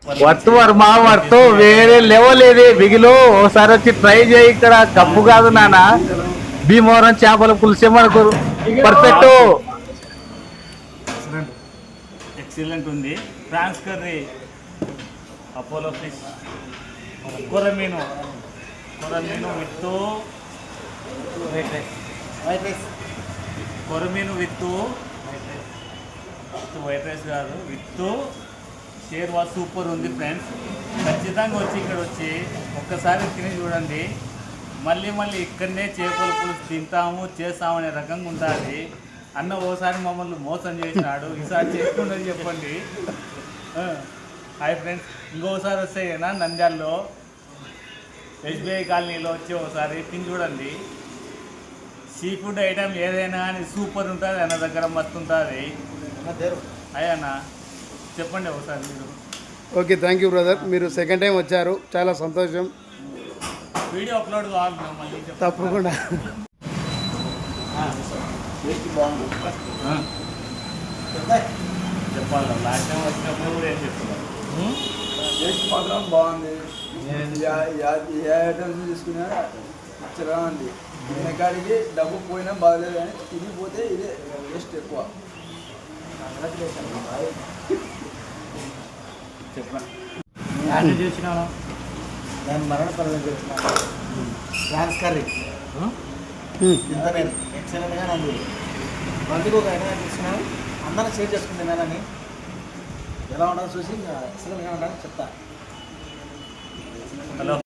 Worth Varma worth వేరే level ఇది బిగిలో ఒకసారి వచ్చి ట్రై చేయి. ఇక్కడ కప్పు కాదు నాన్న, భీమవరం చేపల పులుసు మనకు పర్ఫెక్ట్. ఎక్సలెంట్ ఉంది. ప్రాన్స్ కర్రీ, అపోలో ఫిష్, కొరమీను విత్ కొరమీను విత్ వైట్ రైస్ కాదు, విత్ షేర్వా. సూపర్ ఉంది ఫ్రెండ్స్. ఖచ్చితంగా వచ్చి ఇక్కడ వచ్చి ఒక్కసారి తిని చూడండి. మళ్ళీ ఇక్కడనే చేపల పులుసు తింటాము చేస్తామనే రకంగా ఉంటుంది. అన్న ఓసారి మమ్మల్ని మోసం చేసినాడు, ఈసారి చేసుకుందని చెప్పండి. హాయ్ ఫ్రెండ్స్, ఇంకోసారి వస్తాయినా నంద్యాలలో ఎస్బీఐ కాలనీలో వచ్చి ఒకసారి తిని చూడండి. సీ ఫుడ్ ఐటమ్ ఏదైనా కానీ సూపర్ ఉంటుంది. అన్న దగ్గర మస్తు ఉంటుంది. అయ్యన్నా చెప్పండి ఒకసారి మీరు. Okay, thank you brother. మీరు సెకండ్ టైం వచ్చారు, చాలా సంతోషం. వీడియో అప్లోడ్ కావాలి మళ్ళీ తప్పకుండా. చెప్పాలి. లాస్ట్ టైం వచ్చినప్పుడు కూడా ఏం చెప్తున్నారు? టేస్ట్ మాత్రం బాగుంది. ఏ ఐటమ్స్ తీసుకున్నా నచ్చగా ఉంది. తినకాడికి డబ్బు పోయినా బాగలేదు, కానీ తినిపోతే ఇదే టేస్ట్ ఎక్కువ. చెప్పండి చూసినాను. నేను మరణపల్లి చేసినాను. ప్రాన్స్ కర్రీ ఇంత నేను ఎక్సలెంట్గా ఉంది. మంచిగా ఒక ఐటమ్ తీసుకున్నాను, అందరం షేర్ చేసుకుని తినాలని. ఎలా ఉంటుందో చూసి ఎక్సలెంట్గా ఉండాలని చెప్తా. హలో.